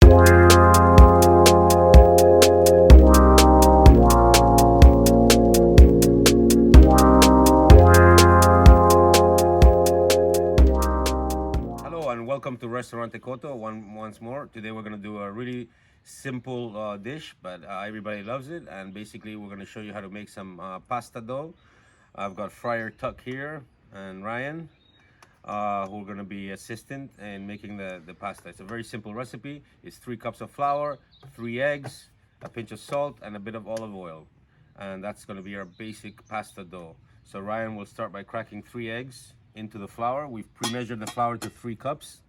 Hello and welcome to Restaurant Tecoto once more. Today we're gonna do a really simple dish, but everybody loves it. And basically we're gonna show you how to make some pasta dough. I've got Friar Tuck here and Ryan, who are gonna be assistant in making the pasta. It's a very simple recipe. It's 3 cups of flour, 3 eggs, a pinch of salt, and a bit of olive oil. And that's gonna be our basic pasta dough. So Ryan will start by cracking 3 eggs into the flour. We've pre-measured the flour to 3 cups.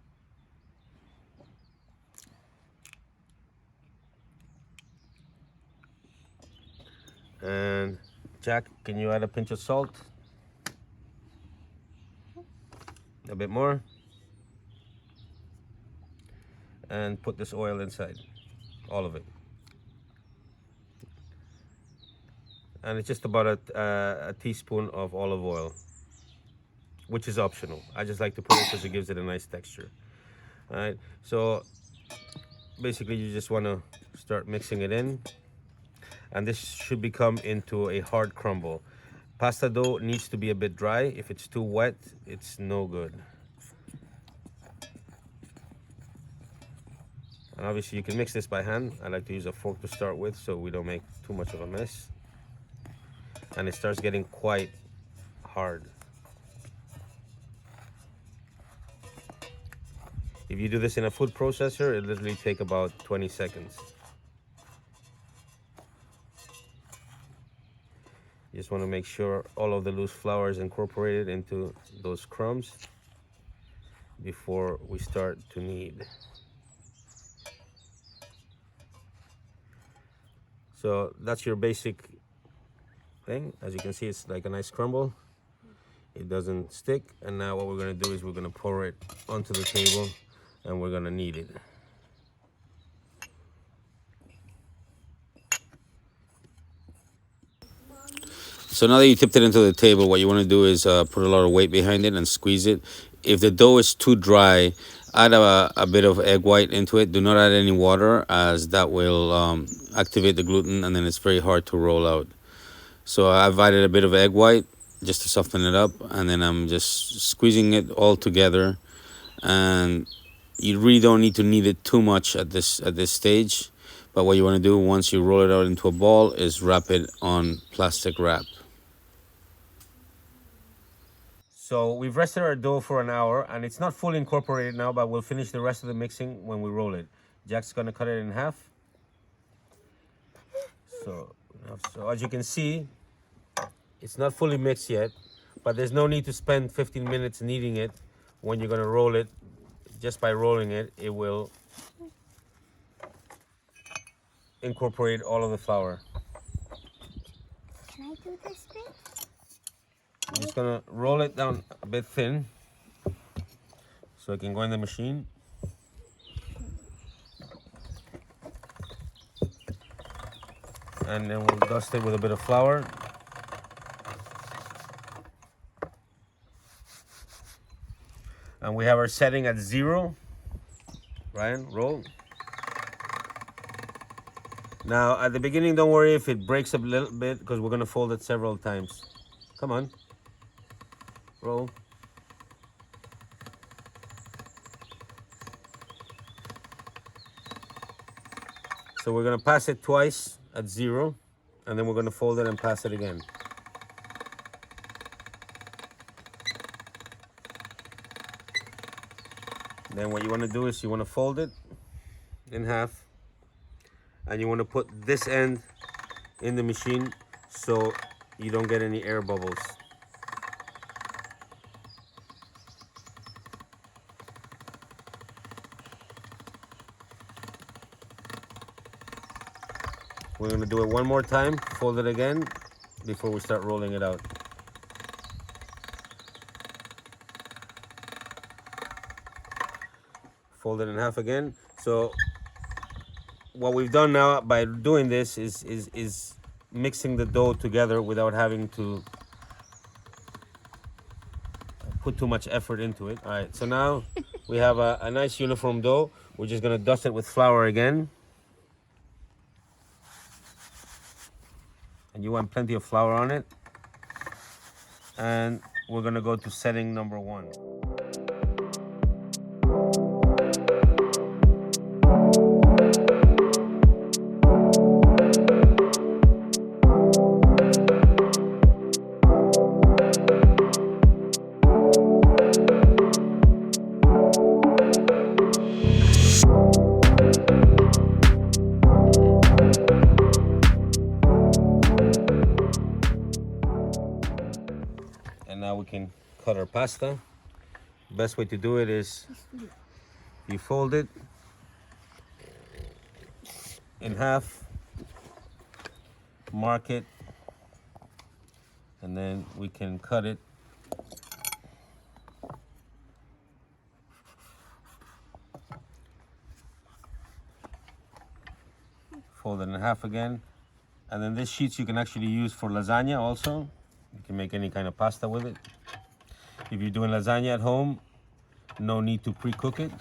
And Jack, can you add a pinch of salt? A bit more. And put this oil inside, all of it. And it's just about a teaspoon of olive oil, which is optional. I just like to put it because it gives it a nice texture. All right, so basically you just want to start mixing it in, and this should become into a hard crumble. Pasta dough needs to be a bit dry. If it's too wet, it's no good. And obviously you can mix this by hand. I like to use a fork to start with so we don't make too much of a mess. And it starts getting quite hard. If you do this in a food processor, it literally takes about 20 seconds. You just want to make sure all of the loose flour is incorporated into those crumbs before we start to knead. So that's your basic thing. As you can see, it's like a nice crumble. It doesn't stick. And now what we're going to do is we're going to pour it onto the table and we're going to knead it. So now that you tipped it into the table, what you want to do is put a lot of weight behind it and squeeze it. If the dough is too dry, add a bit of egg white into it. Do not add any water, as that will activate the gluten and then it's very hard to roll out. So I've added a bit of egg white just to soften it up, and then I'm just squeezing it all together. And you really don't need to knead it too much at this stage. But what you want to do once you roll it out into a ball is wrap it on plastic wrap. So we've rested our dough for an hour and it's not fully incorporated now, but we'll finish the rest of the mixing when we roll it. Jack's gonna cut it in half. So as you can see, it's not fully mixed yet, but there's no need to spend 15 minutes kneading it when you're gonna roll it. Just by rolling it, it will incorporate all of the flour. Can I do this bit? I'm just gonna roll it down a bit thin so it can go in the machine. And then we'll dust it with a bit of flour. And we have our setting at 0. Ryan, roll. Now at the beginning, don't worry if it breaks a little bit because we're gonna fold it several times. Come on. Roll. So we're gonna pass it twice at 0, and then we're gonna fold it and pass it again. Then what you wanna do is you wanna fold it in half, and you wanna put this end in the machine so you don't get any air bubbles. We're gonna do it one more time, fold it again before we start rolling it out. Fold it in half again. So what we've done now by doing this is mixing the dough together without having to put too much effort into it. All right, so now we have a nice uniform dough. We're just gonna dust it with flour again. And you want plenty of flour on it. And we're gonna go to setting number 1. And now we can cut our pasta. Best way to do it is you fold it in half, mark it, and then we can cut it fold it in half again. And then this sheets you can actually use for lasagna also. You can make any kind of pasta with it. If you're doing lasagna at home, no need to pre-cook it.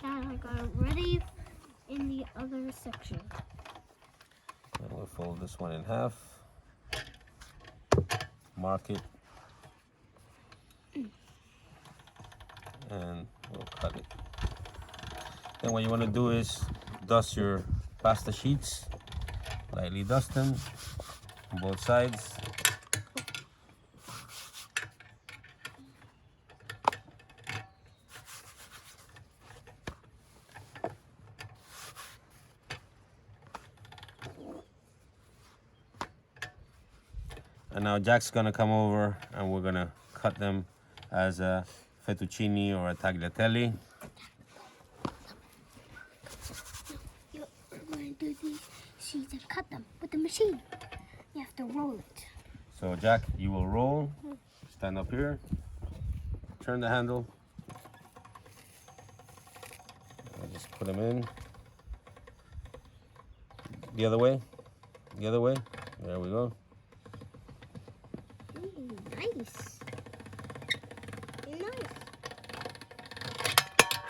And I got it ready in the other section. And we'll fold this one in half, mark it, and we'll cut it. Then what you want to do is dust your pasta sheets, lightly dust them on both sides. And now Jack's gonna come over and we're gonna cut them as a fettuccine or a tagliatelle. You're going to do these sheets and cut them with the machine. You have to roll it. So Jack, you will roll, stand up here, turn the handle, and just put them in. The other way, there we go. Nice. Nice.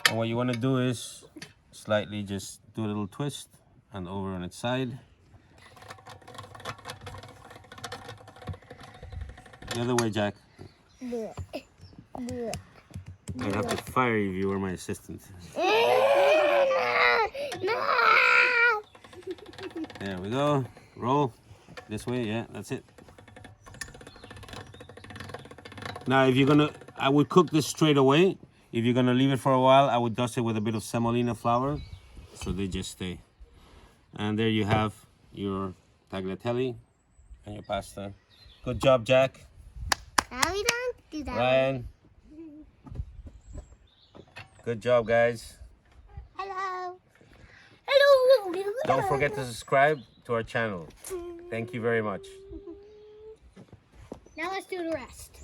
And what you want to do is slightly just do a little twist and over on its side. The other way, Jack. Blech. Blech. I'd have to fire you if you were my assistant. No! There we go. Roll this way. Yeah, that's it. Now, if you're gonna, I would cook this straight away. If you're gonna leave it for a while, I would dust it with a bit of semolina flour, so they just stay. And there you have your tagliatelle and your pasta. Good job, Jack. Are we done? Do that. Ryan. Good job, guys. Hello. Hello. Don't forget to subscribe to our channel. Thank you very much. Now let's do the rest.